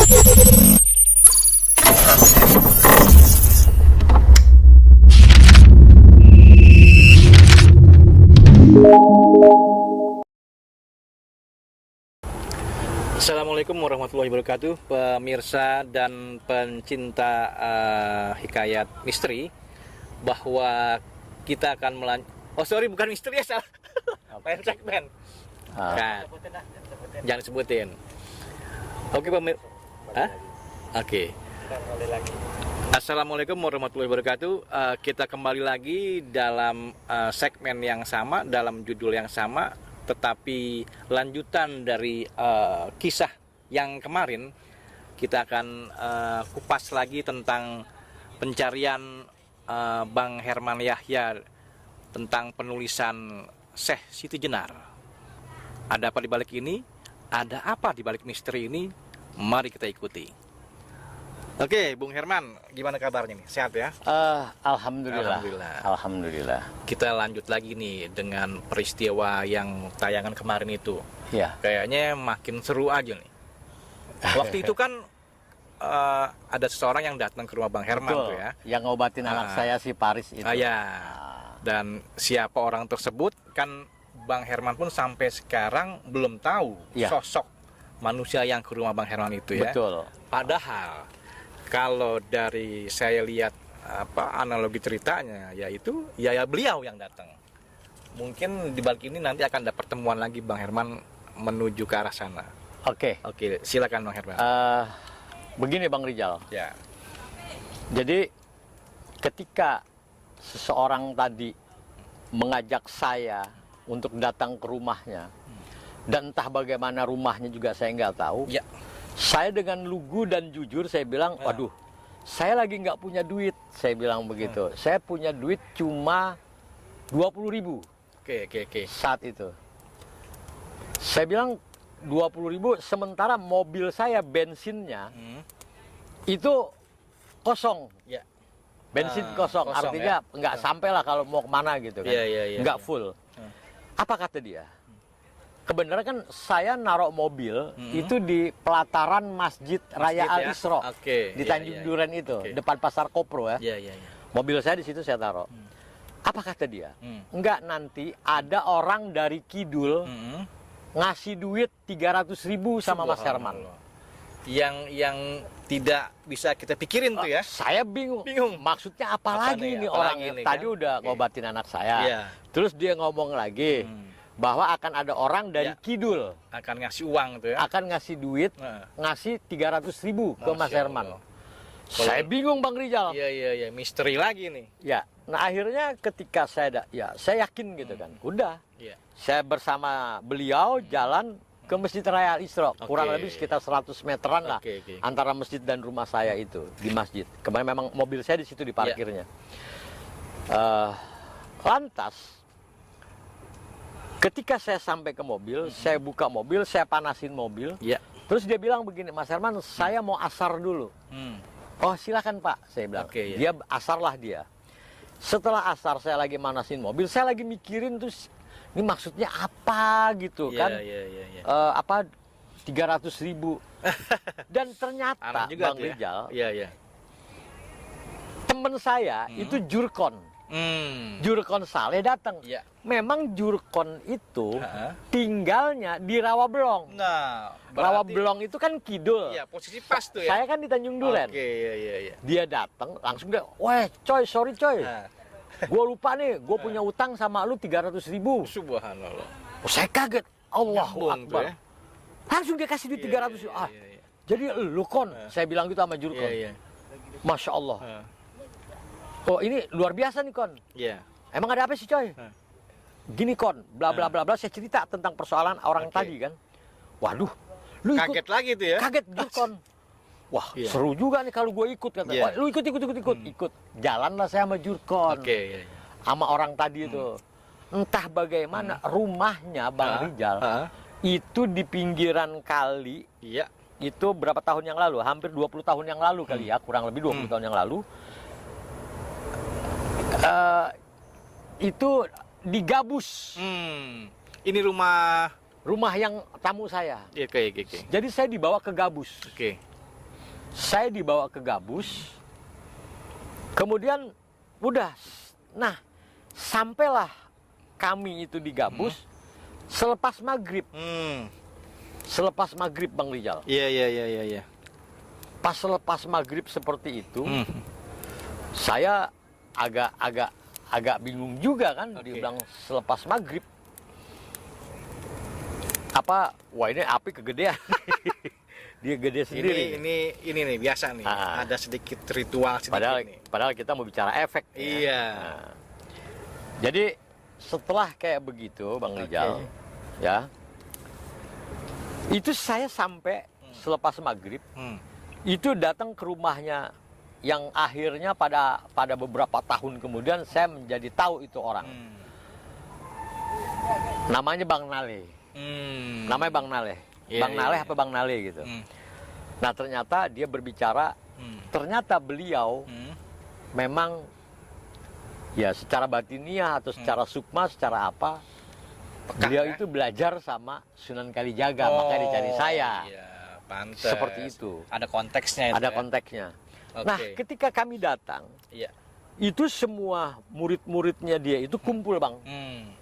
Assalamualaikum warahmatullahi wabarakatuh, pemirsa dan pencinta hikayat misteri. Bahwa kita akan bukan misteri ya, salah. Lain segmen. Kan. Jangan sebutin. Oke, Oke. Assalamualaikum warahmatullahi wabarakatuh. Kita kembali lagi dalam segmen yang sama, dalam judul yang sama, tetapi lanjutan dari kisah yang kemarin. Kita akan kupas lagi tentang pencarian Bang Herman Yahya tentang penulisan Syekh Siti Jenar. Ada apa di balik ini? Ada apa di balik misteri ini? Mari kita ikuti. Oke, Bung Herman, gimana kabarnya nih? Sehat ya? Alhamdulillah. Alhamdulillah. Kita lanjut lagi nih dengan peristiwa yang tayangan kemarin itu. Ya. Kayaknya makin seru aja nih. Waktu itu kan ada seseorang yang datang ke rumah Bang Herman. Betul. Tuh ya. Yang ngobatin anak saya si Paris itu. Ya. Dan siapa orang tersebut kan Bang Herman pun sampai sekarang belum tahu sosok manusia yang ke rumah Bang Herman itu ya. Betul. Padahal kalau dari saya lihat analogi ceritanya, yaitu beliau yang datang. Mungkin di balik ini nanti akan ada pertemuan lagi Bang Herman menuju ke arah sana. Oke, silakan Bang Herman. Begini Bang Rijal. Ya. Jadi ketika seseorang tadi mengajak saya untuk datang ke rumahnya, dan entah bagaimana rumahnya juga saya nggak tahu. Ya. Saya dengan lugu dan jujur saya bilang, waduh, saya lagi nggak punya duit. Saya bilang begitu. Saya punya duit cuma 20.000. Oke. Saat itu. Saya bilang 20.000, sementara mobil saya bensinnya itu kosong. Ya. Bensin kosong, artinya nggak sampai lah kalau mau kemana gitu kan. Nggak full. Apa kata dia? Kebenaran kan saya narok mobil itu di pelataran Masjid Raya Al-Isra di Tanjung Duren itu, depan Pasar Kopro ya. Mobil saya di situ saya taruh. Apa kata dia? Enggak, nanti ada orang dari Kidul ngasih duit 300.000 sama Mas Herman. Yang tidak bisa kita pikirin tuh ya. Saya bingung. Maksudnya apa lagi nih orang ini? Tadi udah ngobatin anak saya. Terus dia ngomong lagi bahwa akan ada orang dari Kidul akan ngasih uang tuh ya, akan ngasih duit, ngasih 300.000 ke Mas Herman. Saya bingung Bang Rijal. Iya, misteri lagi nih. Ya, nah akhirnya ketika saya saya yakin gitu kan, udah, saya bersama beliau jalan ke Masjid Raya Al-Isra, kurang lebih sekitar 100 meteran lah antara masjid dan rumah saya itu di masjid. Kemarin memang mobil saya di situ diparkirnya. Lantas ketika saya sampai ke mobil, saya buka mobil, saya panasin mobil. Terus dia bilang begini, Mas Herman, saya mau asar dulu. Oh silakan Pak, saya bilang. Dia asarlah dia. Setelah asar saya lagi manasin mobil, saya lagi mikirin terus ini maksudnya apa gitu kan? 300.000. Dan ternyata Bang Rijal, temen saya itu Jurkon. Jurkon Saleh datang. Memang Jurkon itu tinggalnya di Rawabelong. Nah, berarti Rawabelong itu kan kidul. Posisi pas tuh ya. Saya kan di Tanjung Duren. Dia datang langsung dia, "Weh, coy, sorry coy. Gua lupa nih, gua punya utang sama lu 300.000." Subhanallah. Saya kaget. Allahu Akbar. Langsung dia kasih duit 300.000. Jadi lu Kon, saya bilang gitu sama Jurkon. Masya Allah. Oh ini luar biasa nih Kon. Emang ada apa sih coy? Gini Kon, bla bla bla bla. Saya cerita tentang persoalan orang tadi kan. Waduh, lu ikut. Kaget lagi tuh ya? Kaget Jurkon. Wah seru juga nih kalau gue ikut kata. Wah, lu ikut. Ikut. Jalanlah saya sama Jurkon. Sama orang tadi itu. Entah bagaimana rumahnya Bang Rijal itu di pinggiran kali. Itu berapa tahun yang lalu? Hampir 20 tahun yang lalu kali ya, kurang lebih 20 tahun yang lalu. Itu digabus. Ini rumah yang tamu saya. Oke. Jadi saya dibawa ke gabus. Saya dibawa ke Gabus. Kemudian udah. Nah, sampailah kami itu di Gabus selepas maghrib. Selepas maghrib, Bang Rijal. Iya. Pas selepas maghrib seperti itu, saya agak bingung juga kan. Dia bilang selepas maghrib. Wah ini api kegedean. Dia gede sendiri. Ini nih biasa nih. Ada sedikit ritual sedikit padahal kita mau bicara efek. Iya. Nah, jadi setelah kayak begitu, Bang Rijal, ya, itu saya sampai selepas maghrib, itu datang ke rumahnya yang akhirnya pada beberapa tahun kemudian saya menjadi tahu itu orang. Namanya Bang Nale. Namanya Bang Nale. Bang Nale apa Bang Nale gitu. Nah ternyata dia berbicara, ternyata beliau memang ya secara batiniah atau secara sukma, secara apa, beliau itu belajar sama Sunan Kalijaga, makanya dicari saya. Iya, pantes. Seperti itu. Ada konteksnya. Ada konteksnya. Nah ketika kami datang, itu semua murid-muridnya dia itu kumpul, Bang.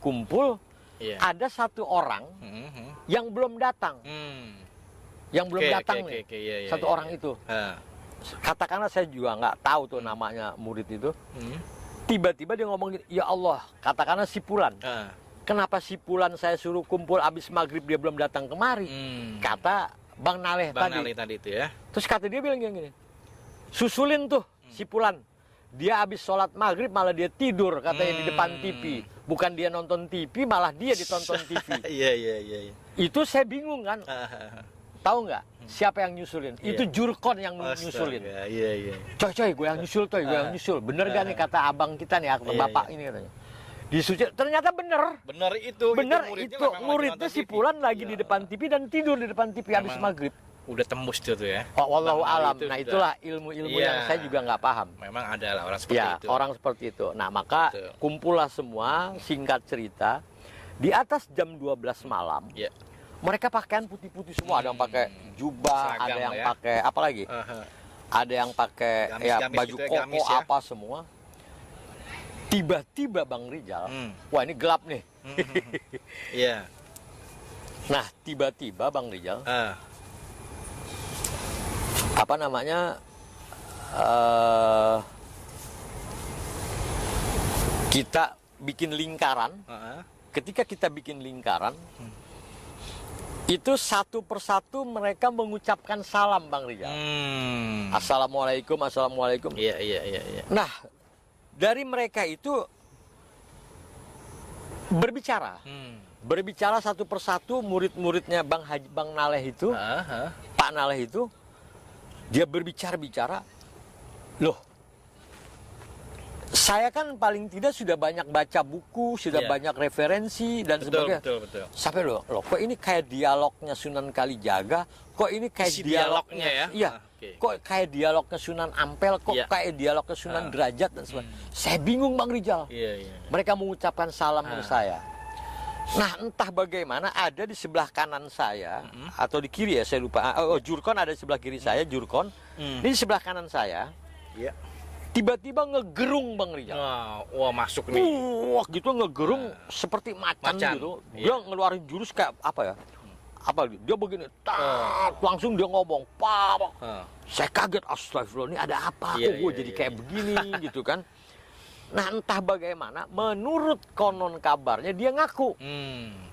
Kumpul. Ada satu orang yang belum datang, yang belum datang nih, satu orang itu. Katakanlah saya juga nggak tahu tuh namanya murid itu. Tiba-tiba dia ngomong gini, ya Allah, katakanlah si Pulan. Kenapa si Pulan saya suruh kumpul abis maghrib dia belum datang kemari? Kata Bang Naleh tadi itu ya. Terus kata dia bilang gini, susulin tuh si Pulan. Dia habis sholat maghrib malah dia tidur katanya di depan TV. Bukan dia nonton TV, malah dia ditonton TV. Iya. Itu saya bingung kan. Tahu nggak siapa yang nyusulin? Itu Jurkon yang nyusulin. Iya. Coy, gue yang nyusul, gue yang nyusul. Bener gak nih kata abang kita nih, bapak ini katanya. Disuci, ternyata bener. Bener itu muridnya si Pulan lagi di depan TV dan tidur di depan TV habis maghrib. Udah tembus tuh ya. Oh, wallahu alam. Nah itulah ilmu-ilmu yang saya juga nggak paham. Memang ada lah orang seperti itu. Orang seperti itu. Nah maka kumpullah semua, singkat cerita, di atas jam 12 malam. Mereka pakaian putih-putih semua. Ada yang pakai jubah, ada yang pakai apa lagi? Ada yang pakai baju gitu koko apa semua. Tiba-tiba Bang Rijal, wah ini gelap nih. Iya. Nah tiba-tiba Bang Rijal. Apa namanya, kita bikin lingkaran. Ketika kita bikin lingkaran, itu satu persatu mereka mengucapkan salam, Bang Rijal. Assalamualaikum. Iya. Nah dari mereka itu berbicara satu persatu, murid-muridnya Bang Naleh itu, Pak Naleh itu. Dia berbicara, loh, saya kan paling tidak sudah banyak baca buku, sudah banyak referensi dan sebagainya. Betul. Sampai loh, kok ini kayak dialognya Sunan Kalijaga, kok ini kayak dialognya ya? Iya, kok kayak dialognya Sunan Ampel, kok kayak dialognya Sunan Derajat dan sebagainya. Saya bingung Bang Rijal. Mereka mengucapkan salam ke saya. Nah entah bagaimana ada di sebelah kanan saya atau di kiri ya saya lupa. Jurkon ada di sebelah kiri saya, Jurkon. Ini di sebelah kanan saya. Tiba-tiba ngegerung Bang Rijal. Wah masuk nih. Wah gitu ngegerung seperti macan gitu. Dia ngeluarin jurus kayak apa ya? Dia begini. Langsung dia ngomong. Pak. Saya kaget, astagfirullah ini ada apa? Gue jadi kayak begini gitu kan. Nah entah bagaimana, menurut konon kabarnya dia ngaku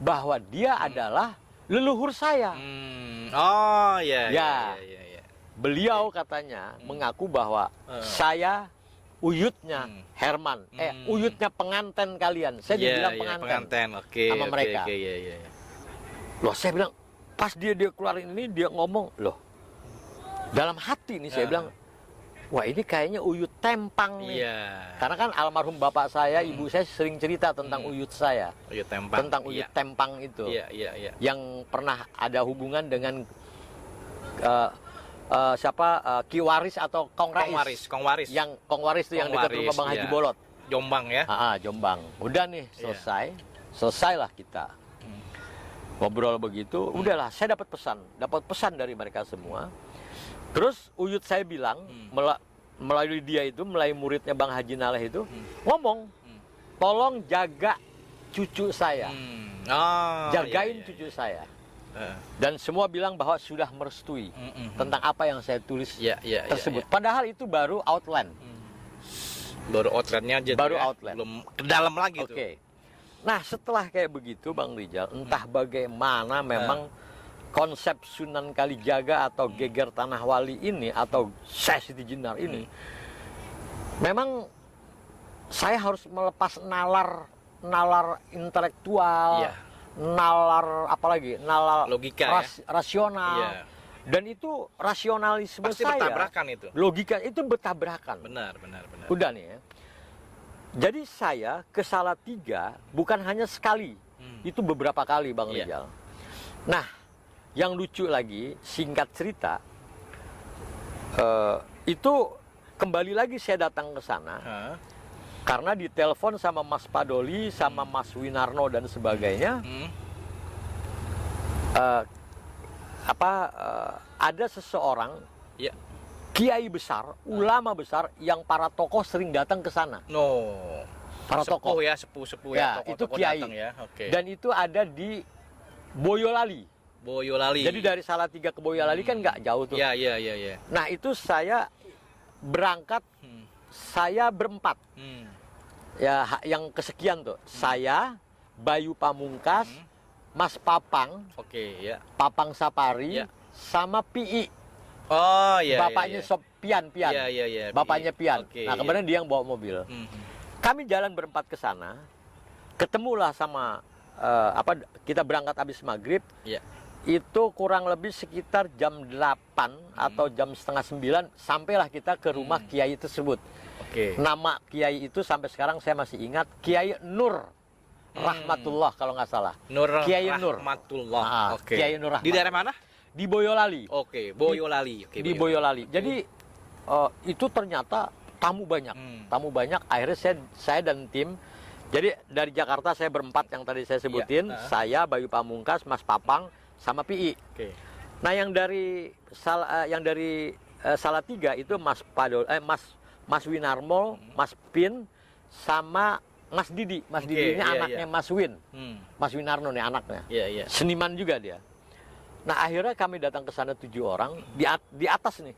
bahwa dia adalah leluhur saya. Beliau katanya mengaku bahwa saya uyutnya Herman, uyutnya pengantin kalian. Saya dibilang pengantin sama mereka. Loh saya bilang, pas dia keluarin ini dia ngomong, loh dalam hati nih saya bilang, wah ini kayaknya uyut tempang nih. Karena kan almarhum bapak saya, ibu saya sering cerita tentang uyut saya. Tentang uyut tempang itu. Yang pernah ada hubungan dengan Ki Waris atau Kong Rais. Yang Kong Waris itu yang dekat rumah Bang Haji Bolot. Jombang ya? Jombang. Udah nih selesailah kita. Ngobrol begitu, udahlah saya dapat pesan dari mereka semua. Terus Uyut saya bilang, melalui dia itu, melalui muridnya Bang Haji Naleh itu, ngomong, tolong jaga cucu saya. Jagain cucu saya. Dan semua bilang bahwa sudah merestui tentang apa yang saya tulis tersebut. Padahal itu baru outline. Baru outline-nya aja. Baru ya? outline. Belum ke dalam lagi tuh. Oke. Nah, setelah kayak begitu Bang Rijal, entah bagaimana memang konsep Sunan Kalijaga atau Geger Tanah Wali ini atau Syekh Siti Jenar ini, memang saya harus melepas nalar intelektual, nalar apalagi, nalar logika, rasional. Dan itu rasionalisme pasti saya. bertabrakan itu. Logika itu bertabrakan. Benar. Udah nih ya. Jadi saya ke Salatiga bukan hanya sekali, itu beberapa kali Bang Rijal. Nah, yang lucu lagi, singkat cerita, itu kembali lagi saya datang ke sana karena ditelepon sama Mas Padoli, sama Mas Winarno dan sebagainya. Ada seseorang kiai besar, ulama besar yang para tokoh sering datang ke sana. Para tokoh ya, sepuh ya, itu kiai. Ya. Okay. Dan itu ada di Boyolali. Jadi dari Salatiga ke Boyolali kan nggak jauh tuh. Iya. Nah, itu saya berangkat, saya berempat. Ya, yang kesekian tuh. Saya, Bayu Pamungkas, Mas Papang, Papang Sapari, sama Pi. Oh iya. Bapaknya Pian. Iya. Bapaknya Pian. Okay, nah, kemudian dia yang bawa mobil. Kami jalan berempat ke sana. Ketemulah sama kita berangkat habis maghrib. Itu kurang lebih sekitar jam 8 atau jam setengah 9 sampailah kita ke rumah kiai tersebut. Nama kiai itu sampai sekarang saya masih ingat, Kiai Nur Rahmatullah kalau nggak salah. Kiai Nur Rahmatullah. Kiai Nur Rahmatullah. Di daerah mana? Di Boyolali. Boyolali. Di Boyolali. Jadi itu ternyata tamu banyak. Akhirnya saya dan tim. Jadi dari Jakarta saya berempat yang tadi saya sebutin. Saya, Bayu Pamungkas, Mas Papang, sama Pi. Nah, yang dari Salatiga itu Mas Winarmo, Mas Pin, sama Mas Didi. Mas Didi ini anaknya Mas Win. Mas Winarno nih anaknya. Seniman juga dia. Nah, akhirnya kami datang ke sana 7 orang di atas nih.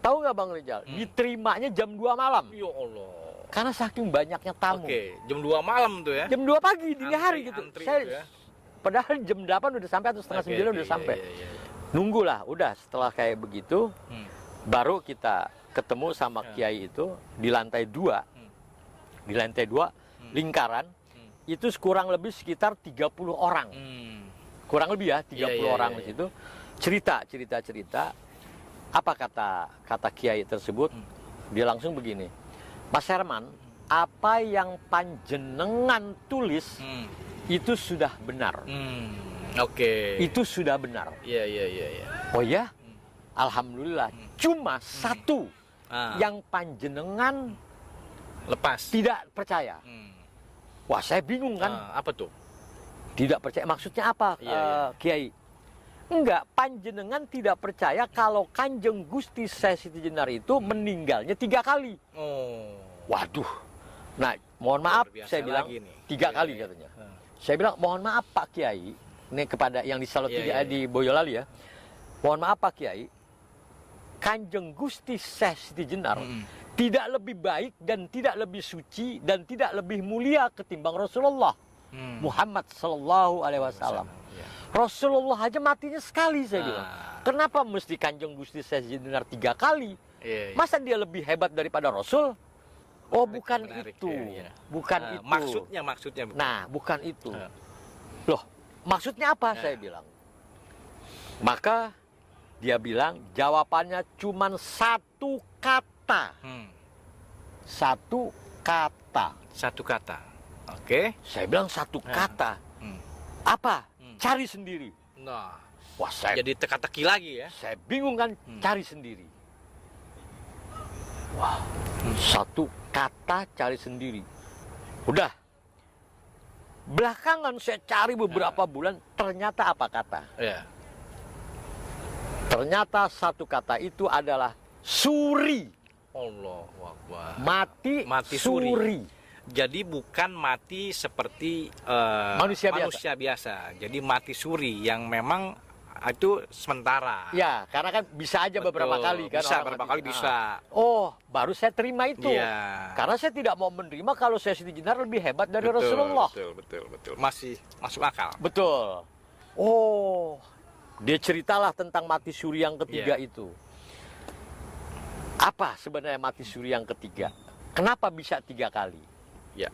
Tahu nggak Bang Rijal? Diterimanya jam 2 malam. Ya Allah. Karena saking banyaknya tamu. Jam 2 malam tuh ya. Jam 2 pagi dini hari gitu. Padahal jam 8 udah sampai atau setengah 9 udah sampai. Nunggulah, udah setelah kayak begitu baru kita ketemu sama kiai itu di lantai 2. Di lantai 2 lingkaran itu kurang lebih sekitar 30 orang. Kurang lebih ya 30 orang di situ. Cerita. Apa kata kiai tersebut? Dia langsung begini. Mas Herman, apa yang panjenengan tulis itu sudah benar. Itu sudah benar. Iya. Oh ya? Alhamdulillah. Cuma satu yang panjenengan lepas. Tidak percaya. Wah, saya bingung kan. Apa tuh? Tidak percaya. Maksudnya apa, Kiai? Enggak, panjenengan tidak percaya kalau Kanjeng Gusti Syekh Siti Jenar itu meninggalnya 3 kali. Waduh. Nah, mohon maaf, saya bilang 3 kali katanya. Saya bilang, mohon maaf Pak Kiai, ini kepada yang di Salatiga di Boyolali ya. Mohon maaf Pak Kiai, Kanjeng Gusti Syekh Siti Jenar tidak lebih baik dan tidak lebih suci dan tidak lebih mulia ketimbang Rasulullah Muhammad Sallallahu Alaihi Wasallam. Rasulullah aja matinya sekali, saya bilang. Kenapa mesti Kanjeng Gusti Syekh Siti Jenar 3 kali? Masa dia lebih hebat daripada Rasul? Oh, bukan itu. Bukan itu. Maksudnya. Nah, bukan itu. Loh, maksudnya apa? Saya bilang. Maka dia bilang jawabannya cuma 1 kata. 1 kata. 1 kata. Oke. Saya bilang 1 kata. Apa? Cari sendiri. Nah, wah, saya jadi teka-teki lagi ya. Saya bingung kan, cari sendiri. Wah, 1 kata cari sendiri. Udah. Belakangan saya cari beberapa bulan, ternyata apa kata? Ternyata satu kata itu adalah suri. Allahu Akbar. Mati suri. Jadi bukan mati seperti Manusia biasa. Jadi mati suri yang memang itu sementara. Ya, karena kan bisa aja beberapa kali kan. Bisa, beberapa kali bisa. Oh, baru saya terima itu. Iya. Karena saya tidak mau menerima kalau saya Siti Jenar lebih hebat dari Rasulullah. Betul. Masih masuk akal. Betul. Oh, dia ceritalah tentang mati suri yang ketiga itu. Apa sebenarnya mati suri yang ketiga? Kenapa bisa 3 kali? Ya.